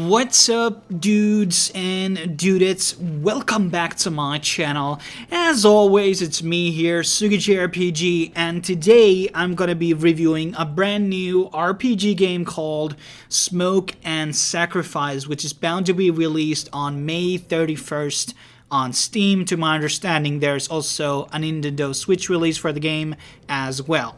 What's up, dudes and dudettes? Welcome back to my channel. As always, it's me here, Sugi JRPG, and today I'm gonna be reviewing a brand new RPG game called Smoke and Sacrifice, which is bound to be released on May 31st on Steam. To my understanding, there's also a Nintendo Switch release for the game as well.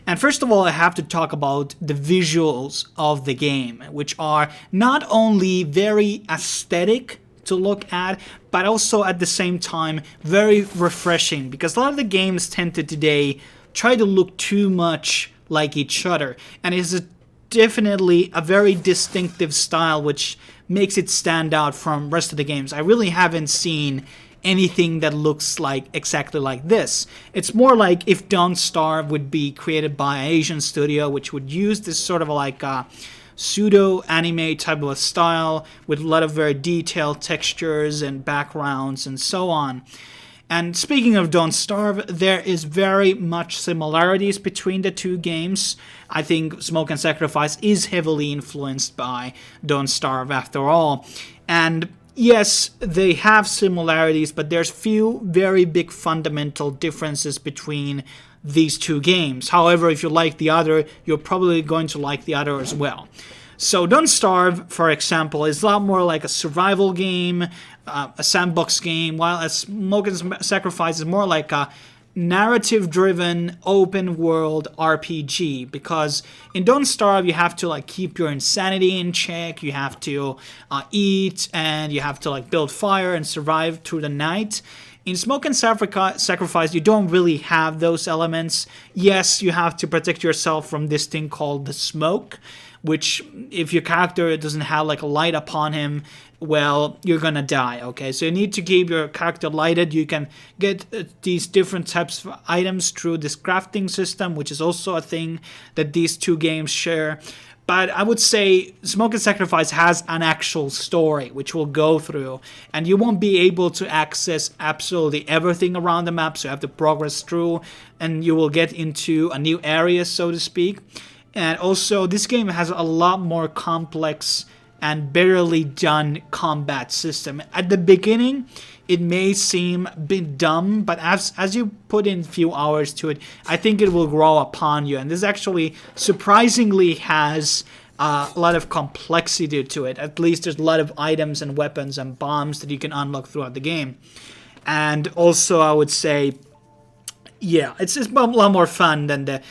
And first of all, I have to talk about the visuals of the game, which are not only very aesthetic to look at, but also at the same time very refreshing, because a lot of the games tend to today try to look too much like each other, and it's definitely a very distinctive style which makes it stand out from rest of the games. I really haven't seen anything that looks like exactly like this. It's more like if Don't Starve would be created by an Asian studio, which would use this sort of like a pseudo anime type of a style with a lot of very detailed textures and backgrounds and so on. And speaking of Don't Starve, there is very much similarities between the two games. I think Smoke and Sacrifice is heavily influenced by Don't Starve after all. And yes, they have similarities, but there's few very big fundamental differences between these two games. However, if you like the other, you're probably going to like the other as well. So Don't Starve, for example, is a lot more like a survival game, a sandbox game, while Smoke and Sacrifice is more like a narrative-driven open-world RPG, because in Don't Starve you have to like keep your insanity in check, you have to eat, and you have to like build fire and survive through the night. In Smoke and Sacrifice, you don't really have those elements. Yes, you have to protect yourself from this thing called the smoke, which if your character doesn't have like a light upon him, well, you're gonna die, okay? So you need to keep your character lighted. You can get these different types of items through this crafting system, which is also a thing that these two games share. But I would say Smoke and Sacrifice has an actual story, which we'll go through, and you won't be able to access absolutely everything around the map, so you have to progress through, and you will get into a new area, so to speak. And also, this game has a lot more complex and barely done combat system. At the beginning, it may seem a bit dumb, but as you put in a few hours to it, I think it will grow upon you. And this actually surprisingly has a lot of complexity to it. At least there's a lot of items and weapons and bombs that you can unlock throughout the game. And also, I would say, yeah, it's a lot more fun than the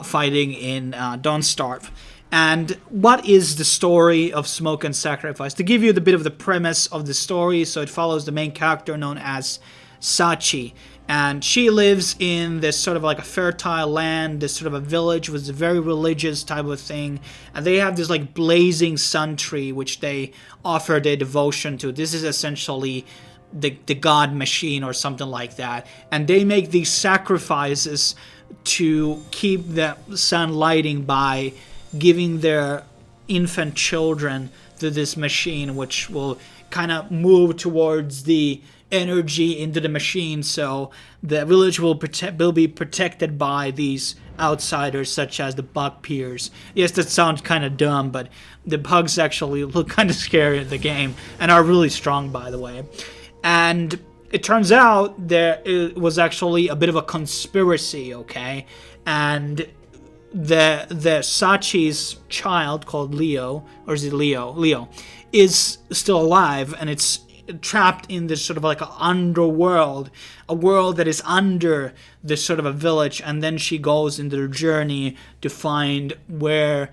fighting in Don't Starve. And what is the story of Smoke and Sacrifice? To give you the bit of the premise of the story, so it follows the main character known as Sachi. And she lives in this sort of like a fertile land, this sort of a village with a very religious type of thing. And they have this like blazing sun tree, which they offer their devotion to. This is essentially the god machine or something like that. And they make these sacrifices to keep the sun lighting by giving their infant children to this machine, which will kind of move towards the energy into the machine, so the village will be protected by these outsiders such as the bug peers. Yes, that sounds kind of dumb, but the bugs actually look kind of scary in the game and are really strong, by the way. And it turns out it was actually a bit of a conspiracy, okay? And the Sachi's child called Leo, or is it Leo? Leo is still alive, and it's trapped in this sort of like an underworld, a world that is under this sort of a village, and then she goes into the journey to find where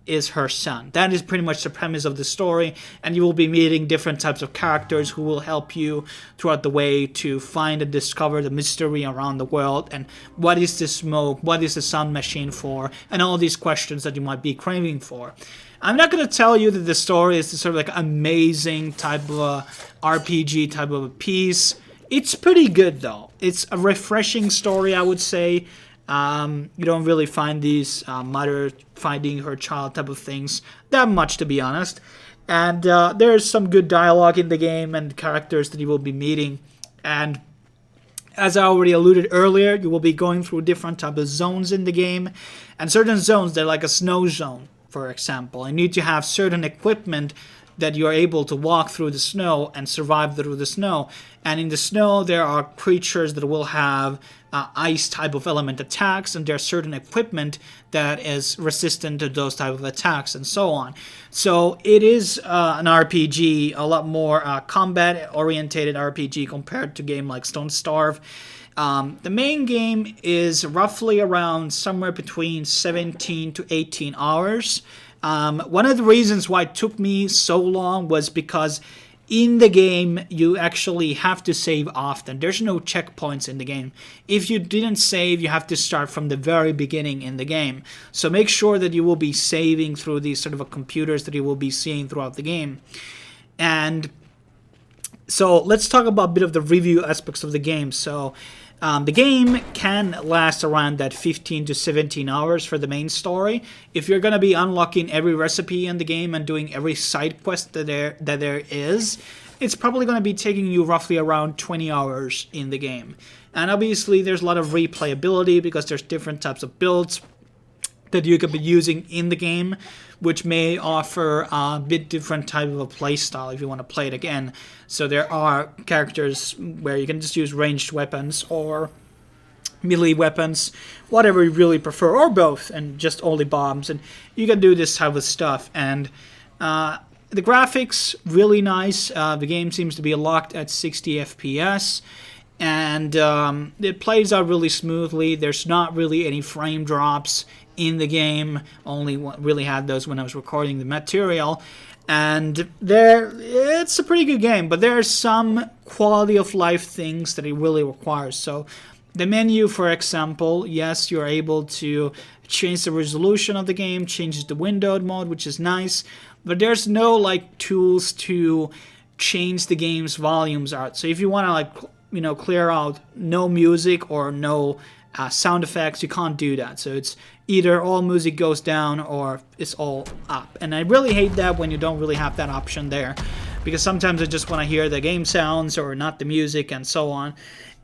is her son. That is pretty much the premise of the story, and you will be meeting different types of characters who will help you throughout the way to find and discover the mystery around the world, and what is the smoke, what is the sun machine for, and all these questions that you might be craving for. I'm not going to tell you that the story is this sort of like amazing type of a RPG type of a piece. It's pretty good though. It's a refreshing story, I would say. You don't really find these mother finding her child type of things that much, to be honest. And there's some good dialogue in the game and characters that you will be meeting. And as I already alluded earlier, you will be going through different type of zones in the game. And certain zones, they're like a snow zone, for example. You need to have certain equipment that you're able to walk through the snow and survive through the snow. And in the snow, there are creatures that will have ice type of element attacks, and there's certain equipment that is resistant to those type of attacks, and so on. So it is an RPG, a lot more combat-orientated RPG compared to a game like Stone Starve. The main game is roughly around somewhere between 17 to 18 hours. One of the reasons why it took me so long was because in the game, you actually have to save often. There's no checkpoints in the game. If you didn't save, you have to start from the very beginning in the game. So make sure that you will be saving through these sort of computers that you will be seeing throughout the game. And so let's talk about a bit of the review aspects of the game. So the game can last around that 15 to 17 hours for the main story. If you're going to be unlocking every recipe in the game and doing every side quest that there is, it's probably going to be taking you roughly around 20 hours in the game. And obviously there's a lot of replayability because there's different types of builds that you could be using in the game, which may offer a bit different type of a play style if you want to play it again. So there are characters where you can just use ranged weapons or melee weapons, whatever you really prefer, or both, and just only bombs, and you can do this type of stuff. And the graphics, really nice. The game seems to be locked at 60 FPS, and it plays out really smoothly. There's not really any frame drops in the game. Only really had those when I was recording the material. And it's a pretty good game, but there are some quality of life things that it really requires. So the menu, for example, yes, you're able to change the resolution of the game, changes the windowed mode, which is nice, but there's no like tools to change the game's volumes out. So if you want to like clear out no music or no sound effects, you can't do that. So it's either all music goes down or it's all up. And I really hate that when you don't really have that option there, because sometimes I just want to hear the game sounds or not the music and so on.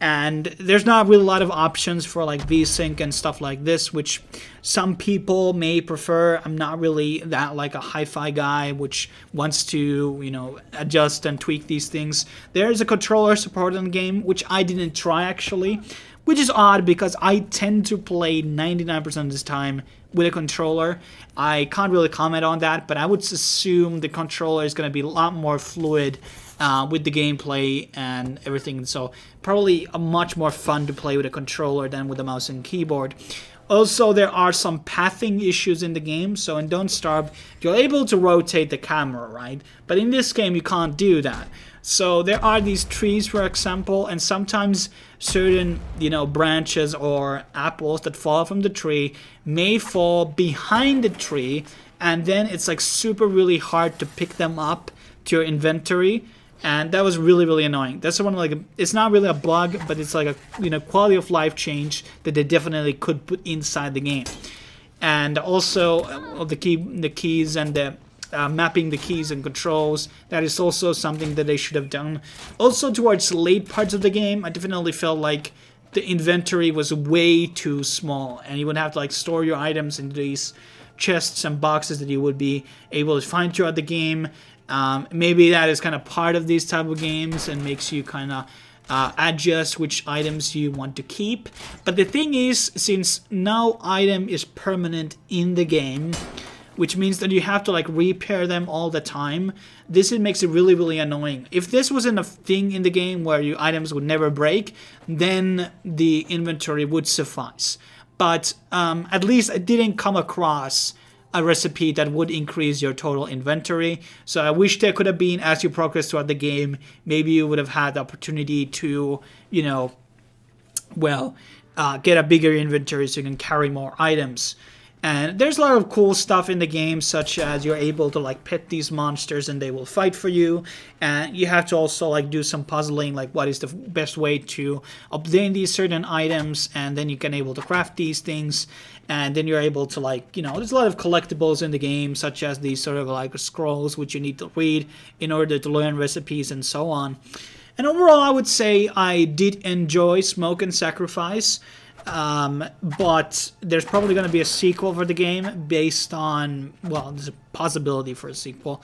And there's not really a lot of options for like VSync and stuff like this, which some people may prefer. I'm not really that like a hi-fi guy which wants to, adjust and tweak these things. There is a controller support in the game, which I didn't try actually, which is odd because I tend to play 99% of this time with a controller. I can't really comment on that, but I would assume the controller is going to be a lot more fluid with the gameplay and everything. So probably much more fun to play with a controller than with a mouse and keyboard. Also, there are some pathing issues in the game. So in Don't Starve, you're able to rotate the camera, right? But in this game, you can't do that. So there are these trees, for example, and sometimes certain, branches or apples that fall from the tree may fall behind the tree, and then it's like super really hard to pick them up to your inventory. And that was really, really annoying. That's one like it's not really a bug, but it's like a quality of life change that they definitely could put inside the game. And also the keys and the mapping the keys and controls, that is also something that they should have done. Also towards the late parts of the game, I definitely felt like the inventory was way too small, and you would have to like store your items into these chests and boxes that you would be able to find throughout the game. Maybe that is kind of part of these type of games and makes you kind of adjust which items you want to keep. But the thing is, since no item is permanent in the game, which means that you have to like repair them all the time, this makes it really, really annoying. If this wasn't a thing in the game where your items would never break, then the inventory would suffice. But at least I didn't come across a recipe that would increase your total inventory. So I wish there could have been, as you progress throughout the game, maybe you would have had the opportunity to, get a bigger inventory so you can carry more items. And there's a lot of cool stuff in the game, such as you're able to like pet these monsters and they will fight for you. And you have to also like do some puzzling, like what is the best way to obtain these certain items, and then you can able to craft these things. And then you're able to like, there's a lot of collectibles in the game, such as these sort of like scrolls which you need to read in order to learn recipes and so on. And overall, I would say I did enjoy Smoke and Sacrifice. But there's probably going to be a sequel for the game based on, there's a possibility for a sequel.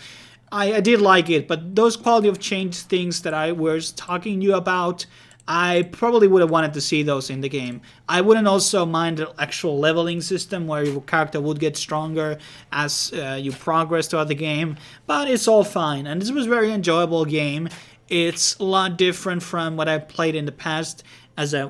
I did like it, but those quality of change things that I was talking to you about, I probably would have wanted to see those in the game. I wouldn't also mind the actual leveling system where your character would get stronger as you progress throughout the game, but it's all fine. And this was a very enjoyable game. It's a lot different from what I've played in the past as a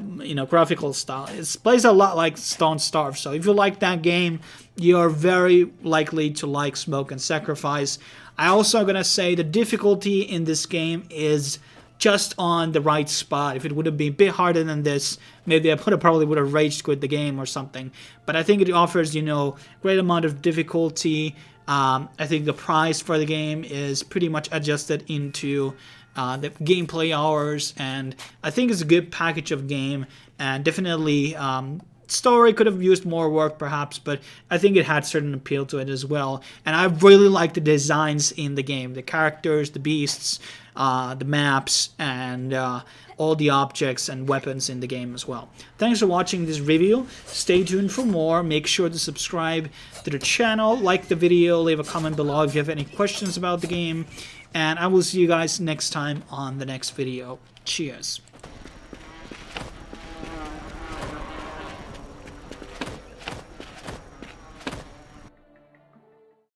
graphical style. It plays a lot like Stone Starve, so if you like that game, you're very likely to like Smoke and Sacrifice. I also gonna say the difficulty in this game is just on the right spot. If it would have been a bit harder than this, maybe I probably would have rage quit the game or something. But I think it offers, great amount of difficulty. I think the price for the game is pretty much adjusted into the gameplay hours, and I think it's a good package of game, and definitely story could have used more work perhaps, but I think it had certain appeal to it as well. And I really like the designs in the game, the characters, the beasts, the maps, and all the objects and weapons in the game as well. Thanks for watching this review. Stay tuned for more. Make sure to subscribe to the channel, like the video, leave a comment below if you have any questions about the game, and I will see you guys next time on the next video. Cheers.